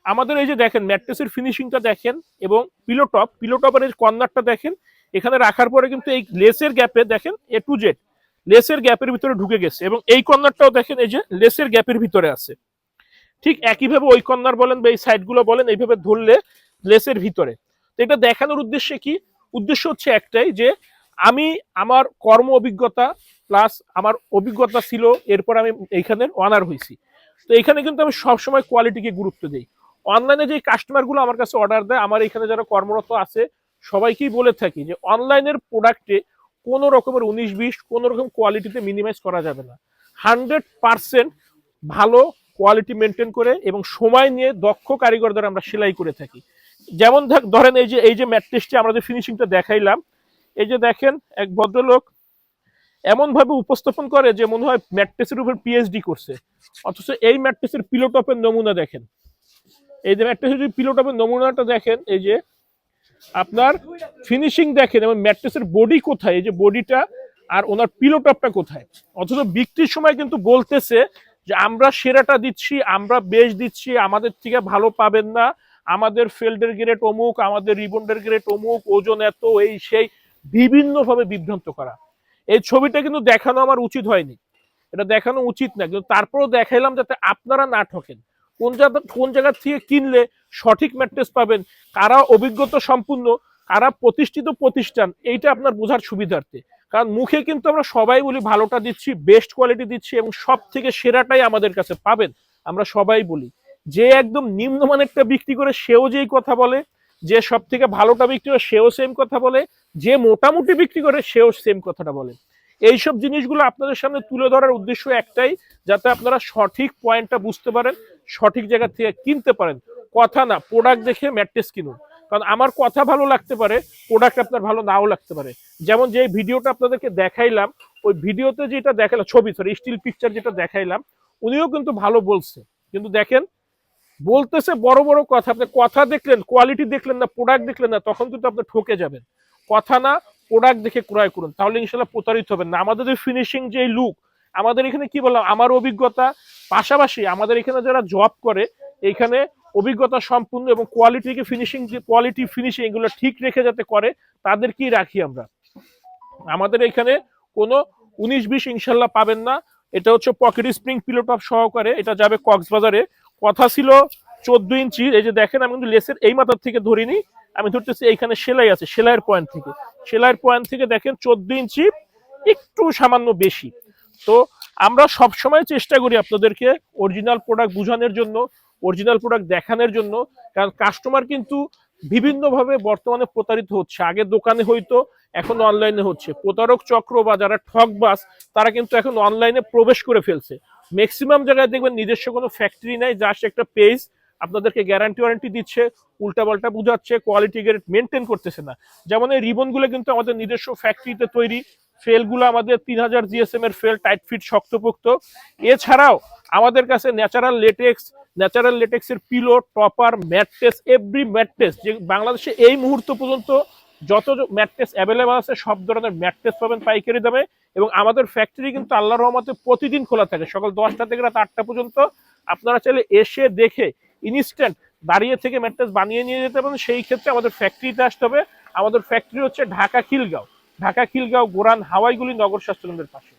আমাদের এই যে দেখেন ম্যাট্রেসের ফিনিশিংটা দেখেন এবং পিলোটপের এই কর্নারটা দেখেন, এখানে রাখার পরে কিন্তু এই লেসের গ্যাপে দেখেন A to Z লেসের গ্যাপের ভিতরে ঢুকে গেছে, এবং এই কর্নারটাও দেখেন এই যে লেসের গ্যাপের ভিতরে আছে। ঠিক একইভাবে ওই কর্নার বলেন বা এই সাইডগুলো বলেন, এইভাবে ধরলে লেসের ভিতরে। তো এটা দেখানোর উদ্দেশ্যে কি? উদ্দেশ্য হচ্ছে একটাই, যে আমি আমার কর্ম অভিজ্ঞতা প্লাস আমার অভিজ্ঞতা ছিল, এরপর আমি এইখানের অনার হয়েছি। তো এখানে কিন্তু আমি সবসময় কোয়ালিটিকে গুরুত্ব দিই। অনলাইনে যে কাস্টমারগুলো আমার কাছে অর্ডার দেয়, আমার এখানে যারা কর্মরত আছে সবাইকেই বলে থাকি যে অনলাইনের প্রোডাক্টে কোনো রকমের 19-20 কোনো রকম কোয়ালিটিতে মিনিমাইজ করা যাবে না। 100% ভালো কোয়ালিটি মেনটেন করে এবং সময় নিয়ে দক্ষ কারিগর দ্বারা আমরা সেলাই করে থাকি। যেমন ধরেন এই যে ম্যাট্রেসটি আমরা যে ফিনিশিংটা দেখাইলাম, এই যে দেখেন এক ভদ্রলোক এমন ভাবে উপস্থাপন করে যে মনে হয় ম্যাট্রেসের উপর পিএইচডি করছে, অথচ এই ম্যাট্রেসের পিলোটপের নমুনা দেখেন। এই যে ম্যাট্রেসের পিলোটপের নমুনাটা দেখেন, এই যে আপনার ফিনিশিং দেখেন এবং ম্যাট্রেসের বডি কোথায়, এই যে বডিটা আর ওনার পিলোটপটা কোথায়। অথচ বিক্রির সময় কিন্তু বলতেছে যে আমরা সেরাটা দিচ্ছি, আমরা বেশ দিচ্ছি, আমাদের থেকে ভালো পাবেন না, আমাদের ফেল্ডের গ্রেড অমুক, আমাদের রিবন্ডের গ্রেড অমুক, ওজন এত, এই সেই বিভিন্নভাবে বিভ্রান্ত করা। এই ছবিটা কিন্তু দেখানো আমার উচিত হয়নি, এটা দেখানো উচিত না, কিন্তু তারপরেও দেখাইলাম যাতে আপনারা না ঠকেন। কোন জায়গা থেকে কিনলে সঠিক ম্যাট্রেস পাবেন, কারা অভিজ্ঞতা সম্পূর্ণ, কারা প্রতিষ্ঠিত প্রতিষ্ঠান, এইটা আপনার বোঝার সুবিধার্থে। কারণ মুখে কিন্তু আমরা সবাই বলি ভালোটা দিচ্ছি, বেস্ট কোয়ালিটি দিচ্ছি এবং সব থেকে সেরাটাই আমাদের কাছে পাবেন, আমরা সবাই বলি। যে একদম নিম্নমানেরটা বিক্রি করে সেও যেই কথা বলে, যে সব থেকে ভালোটা বিক্রি করে সেও সেম কথা বলে, যে মোটামুটি বিক্রি করে সেও সেম কথাটা বলে। এইসব জিনিসগুলো আপনাদের সামনে তুলে ধরার উদ্দেশ্য একটাই, যাতে আপনারা সঠিক পয়েন্টটা বুঝতে পারেন, সঠিক জায়গা থেকে কিনতে পারেন। কথা না, প্রোডাক্ট দেখে ম্যাট্রেস কিনুন। কারণ আমার কথা ভালো লাগতে পারে, প্রোডাক্ট আপনার ভালো নাও লাগতে পারে। যেমন যে ভিডিওটা আপনাদেরকে দেখাইলাম, ওই ভিডিওতে যেটা দেখাইলাম, ছবি সরি স্টিল পিকচার যেটা দেখাইলাম, উনিও কিন্তু ভালো বলছে, কিন্তু দেখেন বলতেছে বড় বড় কথা, আপনি কথা দেখলেন, কোয়ালিটি দেখলেন না, প্রোডাক্ট দেখলেন না, তখন কিন্তু আপনি ঠকে যাবেন। কথা না, প্রোডাক্ট দেখে ক্রয় করুন, তাহলে ইনশাল্লাহ প্রতারিত হবেন না। আমাদের যে ফিনিশিং, যে লুক, আমাদের এখানে কি বললাম, আমার অভিজ্ঞতা পাশাপাশি আমাদের এখানে যারা জব করে, এখানে অভিজ্ঞতা সম্পূর্ণ এবং কোয়ালিটিকে ফিনিশিং, যে কোয়ালিটি ফিনিশিং এগুলো ঠিক রেখে যাতে করে, তাদেরকেই রাখি আমরা। আমাদের এখানে কোনো 19-20 ইনশাল্লাহ পাবেন না। এটা হচ্ছে পকেট স্প্রিং পিলোটপ সহকারে, এটা যাবে কক্সবাজারে। কথা ছিল 14 ইঞ্চি। এই যে দেখেন আমি কিন্তু লেসের এই মাথার থেকে ধরিনি, আমি ধরতেছি এইখানে সেলাই আছে, সেলাইয়ের পয়েন্ট থেকে দেখেন 14 ইঞ্চি, একটু সামান্য বেশি। তো আমরা সব সময় চেষ্টা করি আপনাদেরকে অরিজিনাল প্রোডাক্ট বোঝানোর জন্য, অরিজিনাল প্রোডাক্ট দেখানোর জন্য। কারণ কাস্টমার কিন্তু বিভিন্নভাবে বর্তমানে প্রতারিত হচ্ছে। আগে দোকানে হইতো, এখন অনলাইনে হচ্ছে। প্রতারক চক্র বা যারা ঠকবাজ, তারা কিন্তু এখন অনলাইনে প্রবেশ করে ফেলছে। ম্যাক্সিমাম জায়গায় দেখবেন নিজস্ব কোনো ফ্যাক্টরি নাই, জাস্ট একটা পেজ, আপনাদেরকে গ্যারান্টি ওয়ারেন্টি দিচ্ছে, উল্টাপাল্টা বুঝাচ্ছে, কোয়ালিটি গ্রেড মেনটেন করতেছে না। যেমন এই রিবনগুলো কিন্তু আমাদের নিজস্ব ফ্যাক্টরিতে তৈরি, ফেলগুলো আমাদের 3000 জিএসএম এর ফেল, টাইট ফিট, শক্তপোক্ত। এছাড়াও আমাদের কাছে ন্যাচারাল লেটেক্সের pillow, topper, mattress, every mattress, যে বাংলাদেশে এই মুহূর্ত পর্যন্ত যত ম্যাট্রেস অ্যাভেলেবল আছে, সব ধরনের ম্যাট্রেস পাবেন পাইকারি দামে। এবং আমাদের ফ্যাক্টরি কিন্তু আল্লাহর রহমতে প্রতিদিন খোলা থাকে, সকাল 10টা থেকে রাত 8টা পর্যন্ত। আপনারা চাইলে এসে দেখে ইনস্ট্যান্ট দাঁড়িয়ে থেকে ম্যাট্রেস বানিয়ে নিয়ে যেতে পারেন। সেই ক্ষেত্রে আমাদের ফ্যাক্টরিতে আসতে হবে। আমাদের ফ্যাক্টরি হচ্ছে ঢাকা খিলগাঁও, গোরান হাওয়াইগুলি নগর স্বাস্থ্য কেন্দ্রের পাশে।